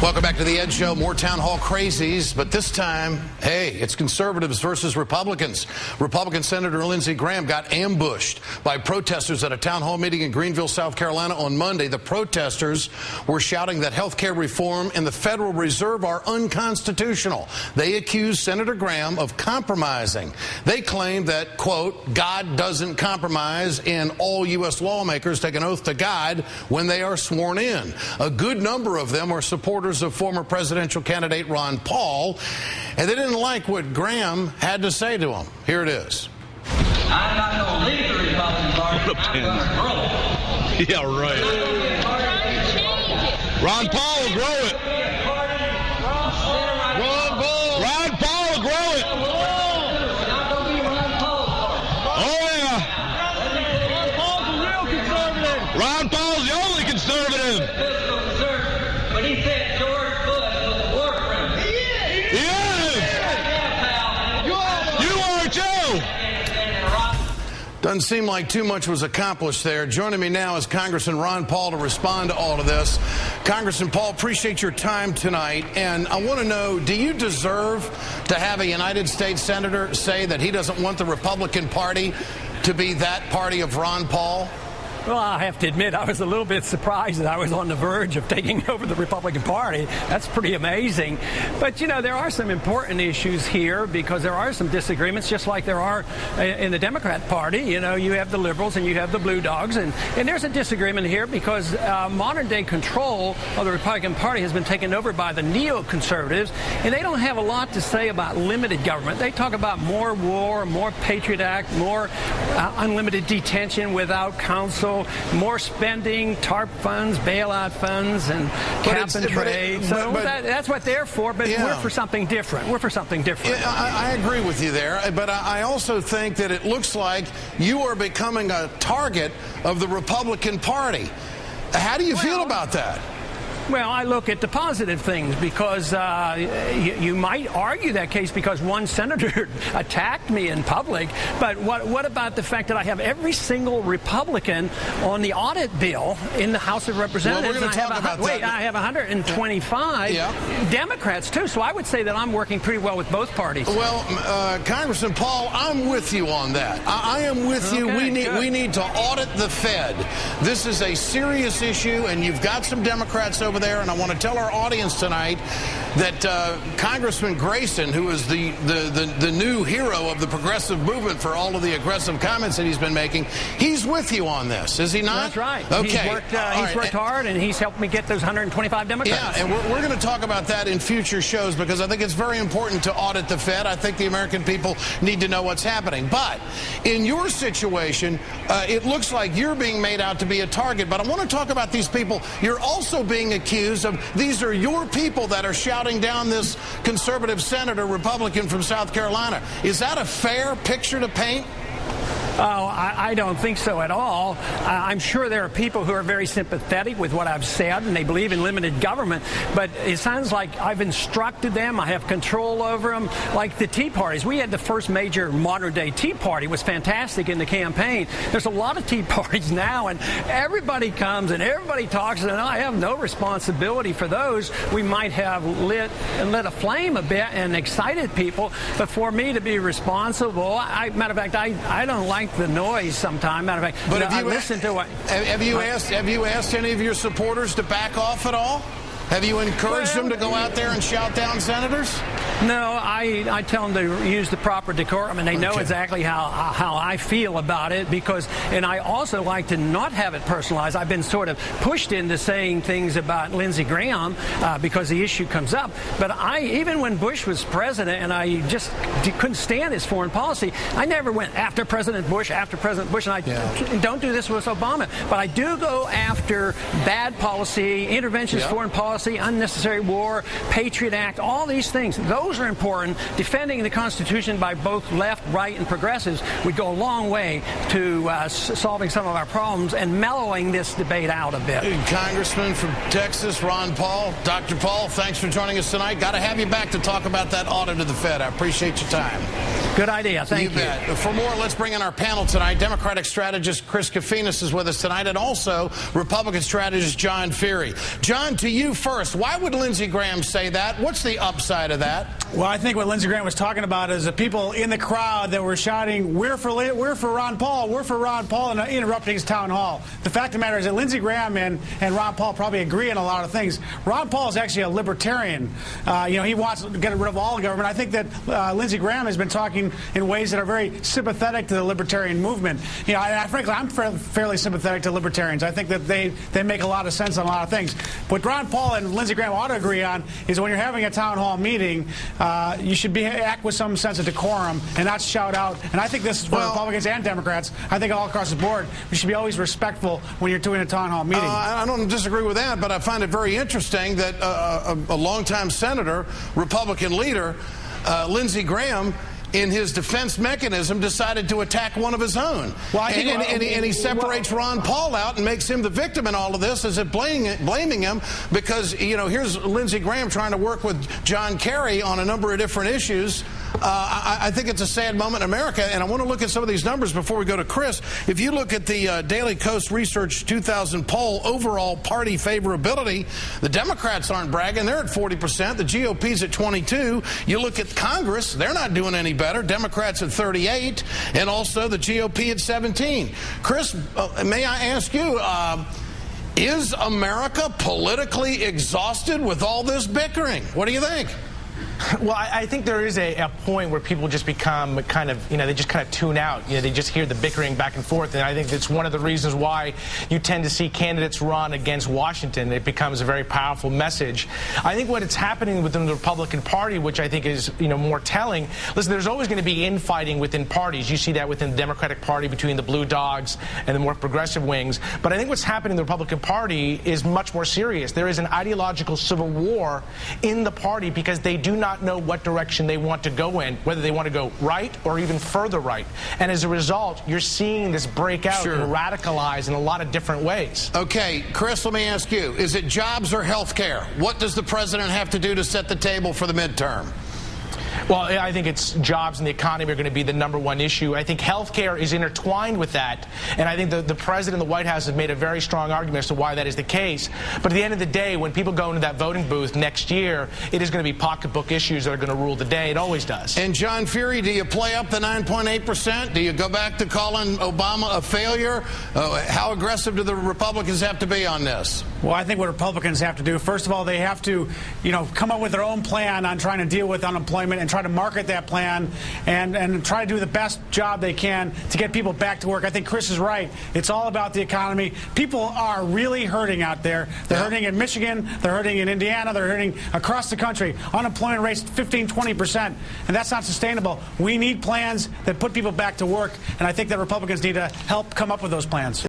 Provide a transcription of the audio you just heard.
Welcome back to the Ed Show. More town hall crazies, but this time, hey, it's conservatives versus Republicans. Republican Senator Lindsey Graham got ambushed by protesters at a town hall meeting in Greenville, South Carolina on Monday. The protesters were shouting that health care reform and the Federal Reserve are unconstitutional. They accused Senator Graham of compromising. They claimed that, quote, God doesn't compromise, and all U.S. lawmakers take an oath to God when they are sworn in. A good number of them are supporters of former presidential candidate Ron Paul, and they didn't like what Graham had to say to them. Here it is. I'm not going to leave the Republican Party. I'm going to grow it. Yeah, right. Ron Paul will grow it. Ron Paul will grow it. Oh, yeah. Ron Paul's a real conservative. Ron Paul's the only conservative. But he said George Bush was a war criminal. He is. Yeah, pal. You are too. Doesn't seem like too much was accomplished there. Joining me now is Congressman Ron Paul to respond to all of this. Congressman Paul, appreciate your time tonight. And I want to know, do you deserve to have a United States Senator say that he doesn't want the Republican Party to be that party of Ron Paul? Well, I have to admit, I was a little bit surprised that I was on the verge of taking over the Republican Party. That's pretty amazing. But, you know, there are some important issues here because there are some disagreements, just like there are in the Democrat Party. You know, you have the liberals and you have the blue dogs. And there's a disagreement here because modern-day control of the Republican Party has been taken over by the neoconservatives, and they don't have a lot to say about limited government. They talk about more war, more Patriot Act, more unlimited detention without counsel, more spending, TARP funds, bailout funds, and cap and trade. So that's what they're for, but we're for something different. We're for something different. I agree with you there, but I also think that it looks like you are becoming a target of the Republican Party. How do you feel about that? Well, I look at the positive things because you might argue that case because one senator attacked me in public. But what about the fact that I have every single Republican on the audit bill in the House of Representatives? Well, we're going to talk about that. I have 125 Democrats, too. So I would say that I'm working pretty well with both parties. Well, Congressman Paul, I'm with you on that. I am with you. We need to audit the Fed. This is a serious issue, and you've got some Democrats over there, and I want to tell our audience tonight that Congressman Grayson, who is the new hero of the progressive movement for all of the aggressive comments that he's been making, he's with you on this, is he not? That's right. Okay. He's worked hard, and he's helped me get those 125 Democrats. Yeah, and we're going to talk about that in future shows because I think it's very important to audit the Fed. I think the American people need to know what's happening. But in your situation, it looks like you're being made out to be a target. But I want to talk about these people. You're also being accused of, these are your people that are shouting down this conservative senator, Republican from South Carolina. Is that a fair picture to paint? Oh, I don't think so at all. I'm sure there are people who are very sympathetic with what I've said, and they believe in limited government, but it sounds like I've instructed them. I have control over them. Like the Tea Parties. We had the first major modern-day Tea Party. It was fantastic in the campaign. There's a lot of Tea Parties now, and everybody comes and everybody talks, and I have no responsibility for those. We might have lit a flame a bit and excited people, but for me to be responsible, matter of fact, I don't like the noise sometimes. Matter of fact, but I listen to what. Have you asked any of your supporters to back off at all? Have you encouraged them to go out there and shout down senators? No, I tell them to use the proper decorum, and they know exactly how I feel about it, and I also like to not have it personalized. I've been sort of pushed into saying things about Lindsey Graham because the issue comes up. But even when Bush was president and I just couldn't stand his foreign policy, I never went after President Bush, and I don't do this with Obama. But I do go after bad policy, interventions, foreign policy, unnecessary war, Patriot Act, all these things. Those are important. Defending the Constitution by both left, right, and progressives would go a long way to solving some of our problems and mellowing this debate out a bit. Congressman from Texas, Ron Paul. Dr. Paul, thanks for joining us tonight. Got to have you back to talk about that audit of the Fed. I appreciate your time. Good idea. Thank you. Bet. For more, let's bring in our panel tonight. Democratic strategist Chris Kofinas is with us tonight, and also Republican strategist John Ferry. John, to you first. Why would Lindsey Graham say that? What's the upside of that? Well, I think what Lindsey Graham was talking about is the people in the crowd that were shouting, we're for Ron Paul, we're for Ron Paul, and interrupting his town hall. The fact of the matter is that Lindsey Graham and Ron Paul probably agree on a lot of things. Ron Paul is actually a libertarian. He wants to get rid of all government. I think that Lindsey Graham has been talking in ways that are very sympathetic to the libertarian movement. Frankly, I'm fairly sympathetic to libertarians. I think that they make a lot of sense on a lot of things. What Ron Paul and Lindsey Graham ought to agree on is when you're having a town hall meeting, you should act with some sense of decorum and not shout out. And I think this is for Republicans and Democrats. I think all across the board, we should be always respectful when you're doing a town hall meeting. I don't disagree with that, but I find it very interesting that a longtime senator, Republican leader, Lindsey Graham, in his defense mechanism, decided to attack one of his own. And he separates Ron Paul out and makes him the victim in all of this, as if blaming him because, here's Lindsey Graham trying to work with John Kerry on a number of different issues. I think it's a sad moment in America, and I want to look at some of these numbers before we go to Chris. If you look at the Daily Coast Research 2000 poll, overall party favorability, the Democrats aren't bragging. They're at 40%. The GOP's at 22%. You look at Congress, they're not doing any better. Democrats at 38%, and also the GOP at 17%. Chris, may I ask you, is America politically exhausted with all this bickering? What do you think? Well, I think there is a point where people just become kind of, they just kind of tune out. They just hear the bickering back and forth. And I think that's one of the reasons why you tend to see candidates run against Washington. It becomes a very powerful message. I think what is happening within the Republican Party, which I think is, more telling, listen, there's always going to be infighting within parties. You see that within the Democratic Party between the Blue Dogs and the more progressive wings. But I think what's happening in the Republican Party is much more serious. There is an ideological civil war in the party because they do not know what direction they want to go in, whether they want to go right or even further right. And as a result, you're seeing this break out and radicalize in a lot of different ways. Okay, Chris, let me ask you, is it jobs or health care? What does the president have to do to set the table for the midterm? Well, I think it's jobs and the economy are going to be the #1 issue. I think health care is intertwined with that, and I think the president and the White House have made a very strong argument as to why that is the case. But at the end of the day, when people go into that voting booth next year, it is going to be pocketbook issues that are going to rule the day. It always does. And John Fury, do you play up the 9.8%? Do you go back to calling Obama a failure? How aggressive do the Republicans have to be on this? Well, I think what Republicans have to do, first of all, they have to, come up with their own plan on trying to deal with unemployment and try to market that plan and try to do the best job they can to get people back to work. I think Chris is right. It's all about the economy. People are really hurting out there. They're hurting in Michigan. They're hurting in Indiana. They're hurting across the country. Unemployment rates 15, 20%, and that's not sustainable. We need plans that put people back to work, and I think that Republicans need to help come up with those plans.